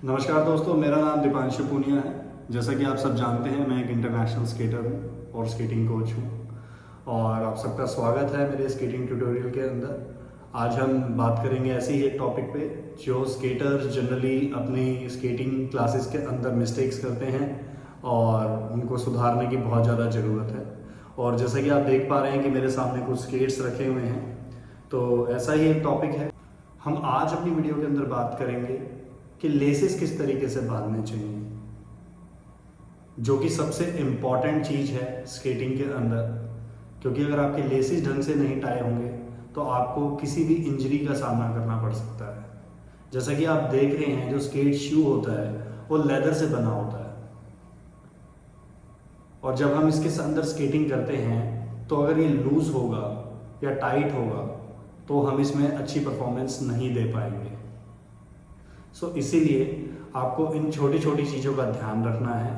नमस्कार दोस्तों, मेरा नाम दीपांशु पूनिया है। जैसा कि आप सब जानते हैं, मैं एक इंटरनेशनल स्केटर हूँ और स्केटिंग कोच हूँ और आप सबका स्वागत है मेरे स्केटिंग ट्यूटोरियल के अंदर। आज हम बात करेंगे ऐसे ही एक टॉपिक पे जो स्केटर्स जनरली अपनी स्केटिंग क्लासेस के अंदर मिस्टेक्स करते हैं और उनको सुधारने की बहुत ज़्यादा ज़रूरत है। और जैसा कि आप देख पा रहे हैं कि मेरे सामने कुछ स्केट्स रखे हुए हैं, तो ऐसा ही एक टॉपिक है। हम आज अपनी वीडियो के अंदर बात करेंगे कि लेसेस किस तरीके से बांधने चाहिए, जो कि सबसे इम्पॉर्टेंट चीज़ है स्केटिंग के अंदर। क्योंकि अगर आपके लेसेस ढंग से नहीं टाई होंगे तो आपको किसी भी इंजरी का सामना करना पड़ सकता है। जैसा कि आप देख रहे हैं, जो स्केट शू होता है वो लेदर से बना होता है और जब हम इसके अंदर स्केटिंग करते हैं तो अगर ये लूज होगा या टाइट होगा तो हम इसमें अच्छी परफॉर्मेंस नहीं दे पाएंगे। इसीलिए आपको इन छोटी छोटी चीज़ों का ध्यान रखना है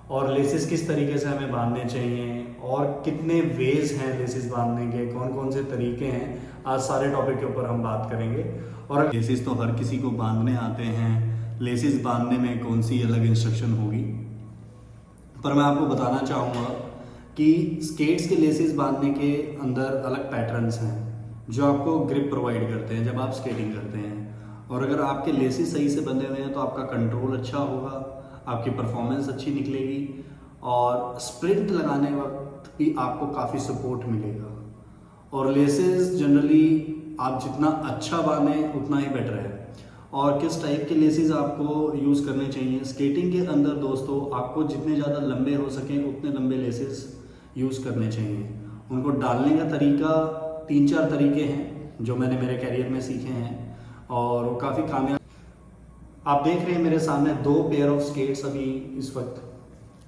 और लेसेस किस तरीके से हमें बांधने चाहिए और कितने वेज हैं लेसेस बांधने के, कौन कौन से तरीके हैं, आज सारे टॉपिक के ऊपर हम बात करेंगे। और लेसेस तो हर किसी को बांधने आते हैं, लेसेस बांधने में कौन सी अलग इंस्ट्रक्शन होगी, पर मैं आपको बताना चाहूँगा कि स्केट्स के लेसेस बांधने के अंदर अलग पैटर्न्स हैं जो आपको ग्रिप प्रोवाइड करते हैं जब आप स्केटिंग करते हैं। और अगर आपके लेसेस सही से बंधे हुए हैं तो आपका कंट्रोल अच्छा होगा, आपकी परफॉर्मेंस अच्छी निकलेगी और स्प्रिंट लगाने वक्त भी आपको काफ़ी सपोर्ट मिलेगा। और लेसेस जनरली आप जितना अच्छा बांधें उतना ही बेटर है। और किस टाइप के लेसेस आपको यूज़ करने चाहिए स्केटिंग के अंदर दोस्तों, आपको जितने ज़्यादा लंबे हो सकें उतने लंबे लेसेस यूज़ करने चाहिए। उनको डालने का तरीका 3-4 तरीके हैं जो मैंने मेरे कैरियर में सीखे हैं और वो काफ़ी कामयाब। आप देख रहे हैं मेरे सामने 2 पेयर ऑफ स्केट्स अभी इस वक्त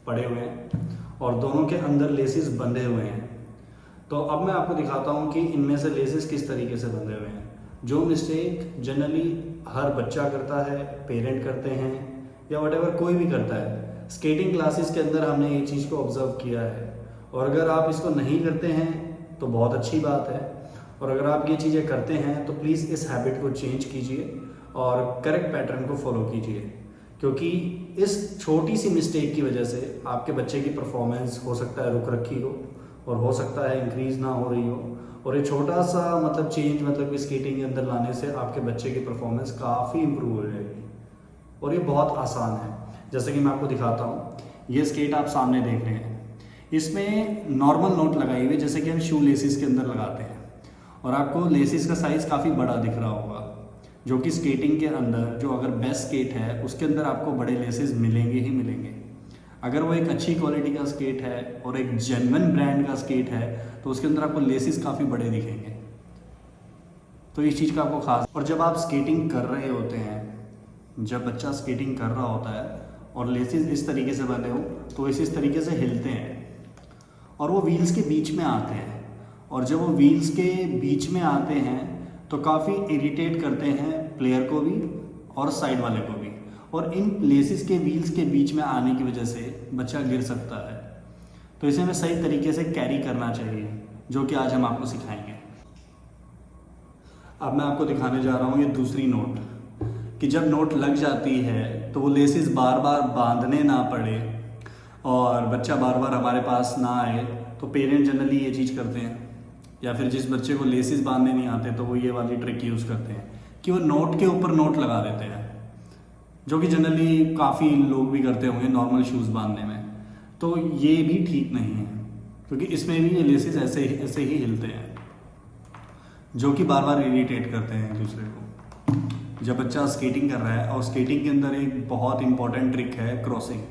पड़े हुए हैं और दोनों के अंदर लेसेस बंधे हुए हैं। तो अब मैं आपको दिखाता हूं कि इनमें से लेसेस किस तरीके से बंधे हुए हैं। जो मिस्टेक जनरली हर बच्चा करता है, पेरेंट करते हैं या व्हाटएवर कोई भी करता है, स्केटिंग क्लासेस के अंदर हमने ये चीज़ को ऑब्जर्व किया है। और अगर आप इसको नहीं करते हैं तो बहुत अच्छी बात है, और अगर आप ये चीज़ें करते हैं तो प्लीज़ इस हैबिट को चेंज कीजिए और करेक्ट पैटर्न को फॉलो कीजिए। क्योंकि इस छोटी सी मिस्टेक की वजह से आपके बच्चे की परफॉर्मेंस हो सकता है रुक रखी हो और हो सकता है इंक्रीज़ ना हो रही हो। और ये छोटा सा चेंज कि स्केटिंग के अंदर लाने से आपके बच्चे की परफॉर्मेंस काफ़ी इम्प्रूव हो जाएगी और ये बहुत आसान है। जैसे कि मैं आपको दिखाता हूँ, ये स्केट आप सामने देख रहे हैं, इसमें नॉर्मल नोट लगाई हुई जैसे कि हम शू लेसिस के अंदर लगाते हैं और आपको लेसिस का साइज़ काफ़ी बड़ा दिख रहा होगा, जो कि स्केटिंग के अंदर जो अगर बेस्ट स्केट है उसके अंदर आपको बड़े लेसेस मिलेंगे ही मिलेंगे। अगर वो एक अच्छी क्वालिटी का स्केट है और एक जेन्युइन ब्रांड का स्केट है तो उसके अंदर आपको लेसेस काफ़ी बड़े दिखेंगे। तो इस चीज़ का आपको खास। और जब आप स्केटिंग कर रहे होते हैं, जब बच्चा स्केटिंग कर रहा होता है और लेसेस इस तरीके से बने हो तो इस तरीके से हिलते हैं और वो व्हील्स के बीच में आते हैं। और जब वो व्हील्स के बीच में आते हैं तो काफ़ी इरिटेट करते हैं प्लेयर को भी और साइड वाले को भी। और इन लेसेस के व्हील्स के बीच में आने की वजह से बच्चा गिर सकता है। तो इसे हमें सही तरीके से कैरी करना चाहिए, जो कि आज हम आपको सिखाएंगे। अब मैं आपको दिखाने जा रहा हूँ ये दूसरी नोट, कि जब नोट लग जाती है तो वो लेसेस बार बार बांधने ना पड़े और बच्चा बार बार हमारे पास ना आए। तो पेरेंट जनरली ये चीज़ करते हैं, या फिर जिस बच्चे को लेसेस बांधने नहीं आते तो वो ये वाली ट्रिक यूज़ करते हैं कि वो नोट के ऊपर नोट लगा देते हैं, जो कि जनरली काफ़ी लोग भी करते होंगे नॉर्मल शूज़ बांधने में। तो ये भी ठीक नहीं है, क्योंकि इसमें भी ये लेसेस ऐसे ही हिलते हैं, जो कि बार बार इरिटेट करते हैं एक दूसरे को। जब बच्चा स्केटिंग कर रहा है, और स्केटिंग के अंदर एक बहुत इंपॉर्टेंट ट्रिक है क्रॉसिंग।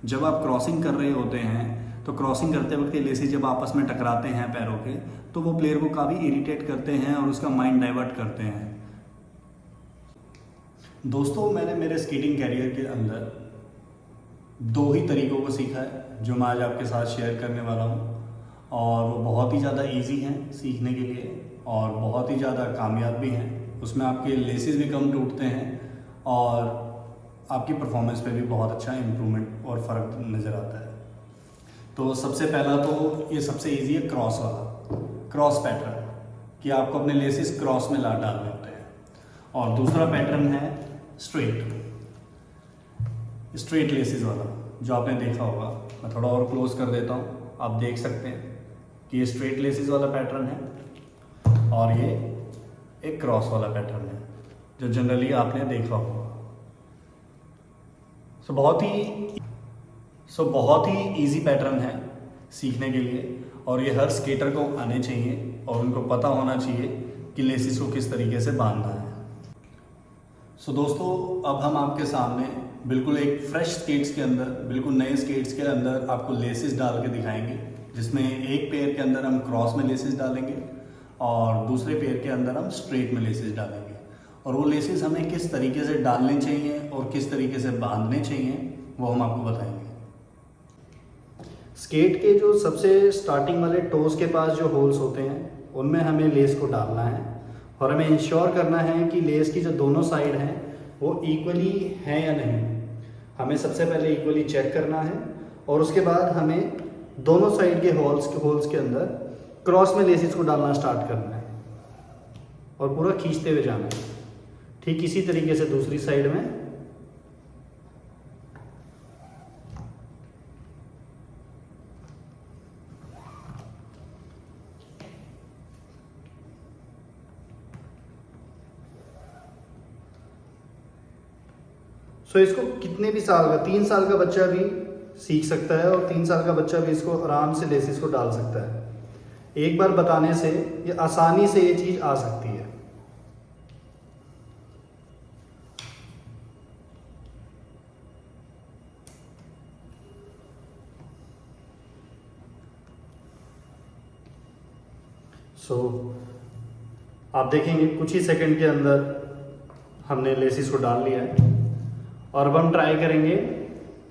जब आप क्रॉसिंग कर रहे होते हैं तो क्रॉसिंग करते वक्त ये लेसेस जब आपस में टकराते हैं पैरों के, तो वो प्लेयर को काफ़ी इरिटेट करते हैं और उसका माइंड डाइवर्ट करते हैं। दोस्तों, मैंने मेरे स्केटिंग कैरियर के अंदर 2 ही तरीकों को सीखा है जो मैं आज आपके साथ शेयर करने वाला हूँ, और वो बहुत ही ज़्यादा इजी हैं सीखने के लिए और बहुत ही ज़्यादा कामयाब भी हैं। उसमें आपके लेसेस भी कम टूटते हैं और आपकी परफॉर्मेंस पे भी बहुत अच्छा इम्प्रूवमेंट और फ़र्क नज़र आता है। तो सबसे पहला तो ये सबसे इजी है क्रॉस वाला, क्रॉस पैटर्न, कि आपको अपने लेसेस क्रॉस में डालने होते हैं। और दूसरा पैटर्न है स्ट्रेट। स्ट्रेट लेसेस वाला जो आपने देखा होगा। मैं थोड़ा और क्लोज कर देता हूँ, आप देख सकते हैं कि ये स्ट्रेट लेसेस वाला पैटर्न है और ये एक क्रॉस वाला पैटर्न है जो जनरली आपने देखा होगा। बहुत ही इजी पैटर्न है सीखने के लिए और ये हर स्केटर को आने चाहिए और उनको पता होना चाहिए कि लेसिस को किस तरीके से बांधना है। दोस्तों, अब हम आपके सामने बिल्कुल एक फ्रेश स्केट्स के अंदर, बिल्कुल नए स्केट्स के अंदर आपको लेसिस डाल के दिखाएंगे, जिसमें एक पेयर के अंदर हम क्रॉस में लेसिस डालेंगे और दूसरे पेयर के अंदर हम स्ट्रेट में लेसिस डालेंगे। और वो लेसिस हमें किस तरीके से डालने चाहिए और किस तरीके से बांधने चाहिए वो हम आपको बताएंगे। स्केट के जो सबसे स्टार्टिंग वाले टोज के पास जो होल्स होते हैं उनमें हमें लेस को डालना है और हमें इंश्योर करना है कि लेस की जो दोनों साइड हैं वो इक्वली हैं या नहीं। हमें सबसे पहले इक्वली चेक करना है और उसके बाद हमें दोनों साइड के होल्स के अंदर क्रॉस में लेसिस को डालना स्टार्ट करना है और पूरा खींचते हुए जाना है। ठीक इसी तरीके से दूसरी साइड में इसको कितने भी साल का, 3 साल का बच्चा भी सीख सकता है और 3 साल का बच्चा भी इसको आराम से लेसिस को डाल सकता है। एक बार बताने से ये आसानी से ये चीज़ आ सकती है। आप देखेंगे कुछ ही सेकंड के अंदर हमने लेसिस को डाल लिया है और अब हम ट्राई करेंगे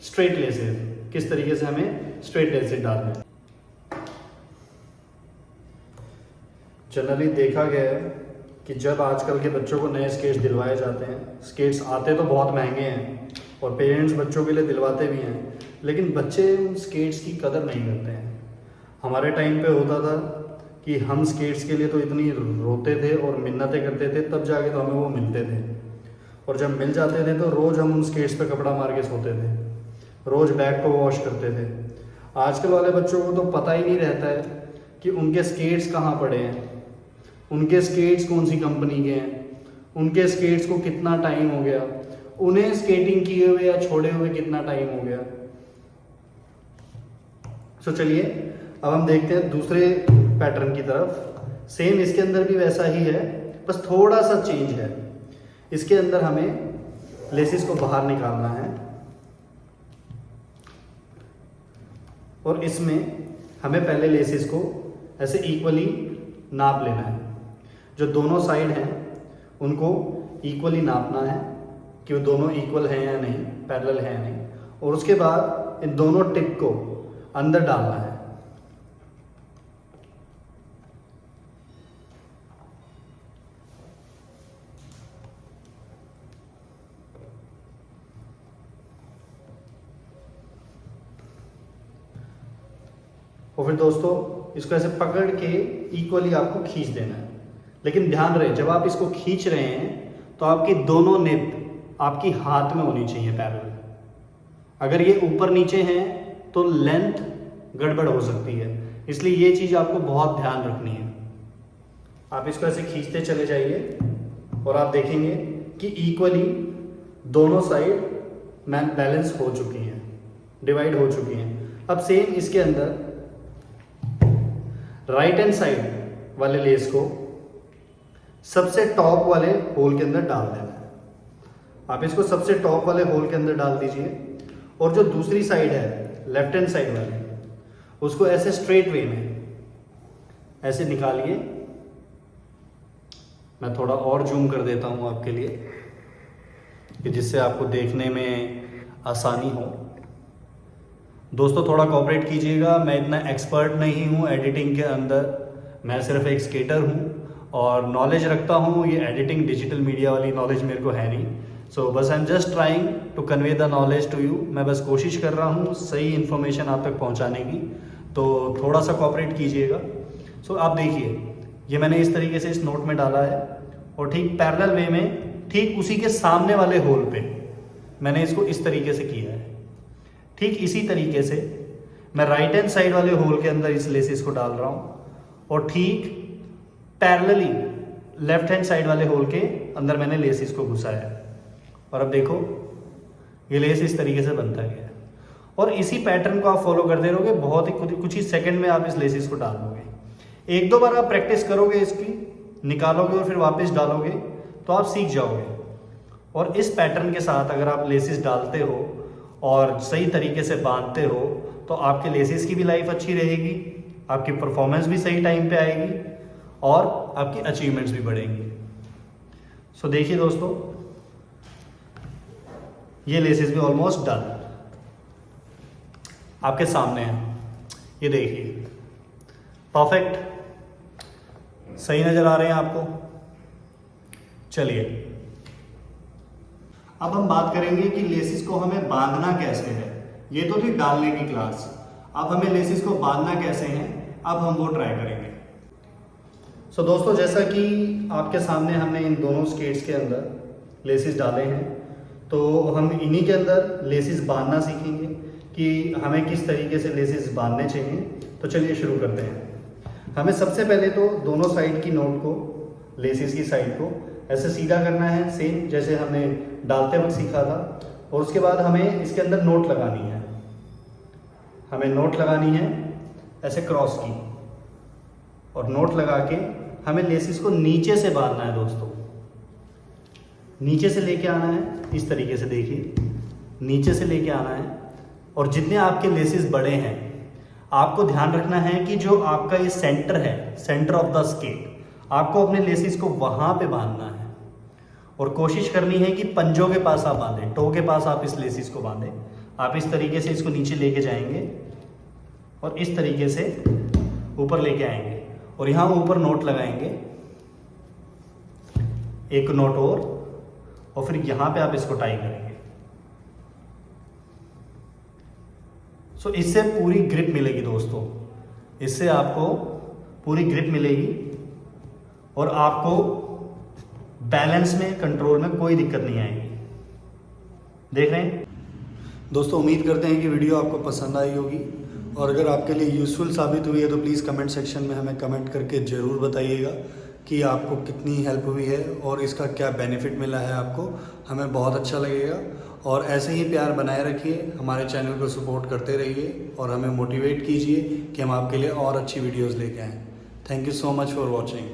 स्ट्रेट लेसेस, किस तरीके से हमें स्ट्रेट लेसेस डालने हैं। जनरली देखा गया है कि जब आजकल के बच्चों को नए स्केट्स दिलवाए जाते हैं, स्केट्स आते तो बहुत महंगे हैं और पेरेंट्स बच्चों के लिए दिलवाते भी हैं, लेकिन बच्चे उन स्केट्स की कदर नहीं करते हैं। हमारे टाइम पे होता था कि हम स्केट्स के लिए तो इतनी रोते थे और मिन्नतें करते थे, तब जाके तो हमें वो मिलते थे और जब मिल जाते थे तो रोज़ हम उन स्केट्स पे कपड़ा मार के सोते थे, रोज़ बैग को वॉश करते थे। आजकल वाले बच्चों को तो पता ही नहीं रहता है कि उनके स्केट्स कहाँ पड़े हैं, उनके स्केट्स कौन सी कंपनी के हैं, उनके स्केट्स को कितना टाइम हो गया, उन्हें स्केटिंग किए हुए या छोड़े हुए कितना टाइम हो गया। चलिए अब हम देखते हैं दूसरे पैटर्न की तरफ। सेम इसके अंदर भी वैसा ही है, बस थोड़ा सा चेंज है। इसके अंदर हमें लेसिस को बाहर निकालना है और इसमें हमें पहले लेसिस को ऐसे इक्वली नाप लेना है। जो दोनों साइड हैं उनको इक्वली नापना है कि वो दोनों इक्वल हैं या नहीं, पैरेलल हैं या नहीं, और उसके बाद इन दोनों टिप को अंदर डालना है। और फिर दोस्तों इसको ऐसे पकड़ के इक्वली आपको खींच देना है। लेकिन ध्यान रहे, जब आप इसको खींच रहे हैं तो आपकी दोनों निब आपकी हाथ में होनी चाहिए पैरेलल। अगर ये ऊपर नीचे हैं तो लेंथ गड़बड़ हो सकती है, इसलिए ये चीज़ आपको बहुत ध्यान रखनी है। आप इसको ऐसे खींचते चले जाइए और आप देखेंगे कि इक्वली दोनों साइड में बैलेंस हो चुकी हैं, डिवाइड हो चुकी हैं। अब सेम इसके अंदर राइट हैंड साइड वाले लेस को सबसे टॉप वाले होल के अंदर डाल देना है। आप इसको सबसे टॉप वाले होल के अंदर डाल दीजिए और जो दूसरी साइड है लेफ्ट हैंड साइड वाली, उसको ऐसे स्ट्रेट वे में ऐसे निकालिए। मैं थोड़ा और जूम कर देता हूं आपके लिए कि जिससे आपको देखने में आसानी हो। दोस्तों थोड़ा कोऑपरेट कीजिएगा, मैं इतना एक्सपर्ट नहीं हूँ एडिटिंग के अंदर, मैं सिर्फ एक स्केटर हूँ और नॉलेज रखता हूँ। ये एडिटिंग डिजिटल मीडिया वाली नॉलेज मेरे को है नहीं। बस I am just trying to convey the knowledge to you. मैं बस कोशिश कर रहा हूँ सही इन्फॉर्मेशन आप तक पहुँचाने की, तो थोड़ा सा कोऑपरेट कीजिएगा। आप देखिए ये मैंने इस तरीके से इस नोट में डाला है और ठीक पैरेलल वे में ठीक उसी के सामने वाले होल पे मैंने इसको इस तरीके से किया है। ठीक इसी तरीके से मैं राइट हैंड साइड वाले होल के अंदर इस लेसिस को डाल रहा हूँ और ठीक पैरेलली लेफ्ट हैंड साइड वाले होल के अंदर मैंने लेसिस को घुसाया और अब देखो ये लेस इस तरीके से बनता गया और इसी पैटर्न को आप फॉलो करते रहोगे, बहुत ही कुछ ही सेकंड में आप इस लेसिस को डाल दोगे। एक दो बार आप प्रैक्टिस करोगे, इसकी निकालोगे और फिर वापस डालोगे तो आप सीख जाओगे। और इस पैटर्न के साथ अगर आप लेसिस डालते हो और सही तरीके से बांधते हो तो आपके लेसिस की भी लाइफ अच्छी रहेगी, आपकी परफॉर्मेंस भी सही टाइम पे आएगी और आपकी अचीवमेंट्स भी बढ़ेंगी। सो देखिए दोस्तों, ये लेसिस भी ऑलमोस्ट डन आपके सामने है। ये देखिए परफेक्ट, सही नजर आ रहे हैं आपको। चलिए अब हम बात करेंगे कि लेसिस को हमें बांधना कैसे है। ये तो थी डालने की क्लास, अब हमें लेसिस को बांधना कैसे है, अब हम वो ट्राई करेंगे। सो दोस्तों, जैसा कि आपके सामने हमने इन दोनों स्केट्स के अंदर लेसिस डाले हैं, तो हम इन्हीं के अंदर लेसिस बांधना सीखेंगे कि हमें किस तरीके से लेसिस बांधने चाहिए। तो चलिए शुरू करते हैं। हमें सबसे पहले तो दोनों साइड की नोट को, लेसिस की साइड को ऐसे सीधा करना है, सेम जैसे हमने डालते वक्त सीखा था। और उसके बाद हमें इसके अंदर नोट लगानी है, हमें नोट लगानी है ऐसे क्रॉस की, और नोट लगा के हमें लेसिस को नीचे से बांधना है दोस्तों। नीचे से लेके आना है इस तरीके से, देखिए नीचे से लेके आना है। और जितने आपके लेसिस बड़े हैं, आपको ध्यान रखना है कि जो आपका ये सेंटर है, सेंटर ऑफ द स्केट, आपको अपने लेसिस को वहां पे बांधना है और कोशिश करनी है कि पंजों के पास आप बांधें, टो के पास आप इस लेसिस को बांधें। आप इस तरीके से इसको नीचे लेके जाएंगे और इस तरीके से ऊपर लेके आएंगे और यहाँ ऊपर नोट लगाएंगे, एक नोट और फिर यहाँ पे आप इसको टाई करेंगे। सो इससे पूरी ग्रिप मिलेगी दोस्तों, इससे आपको पूरी ग्रिप मिलेगी और आपको बैलेंस में, कंट्रोल में कोई दिक्कत नहीं आएगी। देख रहे हैं दोस्तों, उम्मीद करते हैं कि वीडियो आपको पसंद आई होगी और अगर आपके लिए यूज़फुल साबित हुई है तो प्लीज़ कमेंट सेक्शन में हमें कमेंट करके ज़रूर बताइएगा कि आपको कितनी हेल्प हुई है और इसका क्या बेनिफिट मिला है आपको। हमें बहुत अच्छा लगेगा और ऐसे ही प्यार बनाए रखिए, हमारे चैनल को सपोर्ट करते रहिए और हमें मोटिवेट कीजिए कि हम आपके लिए और अच्छी वीडियोज़ लेके आएँ। Thank you so much for watching.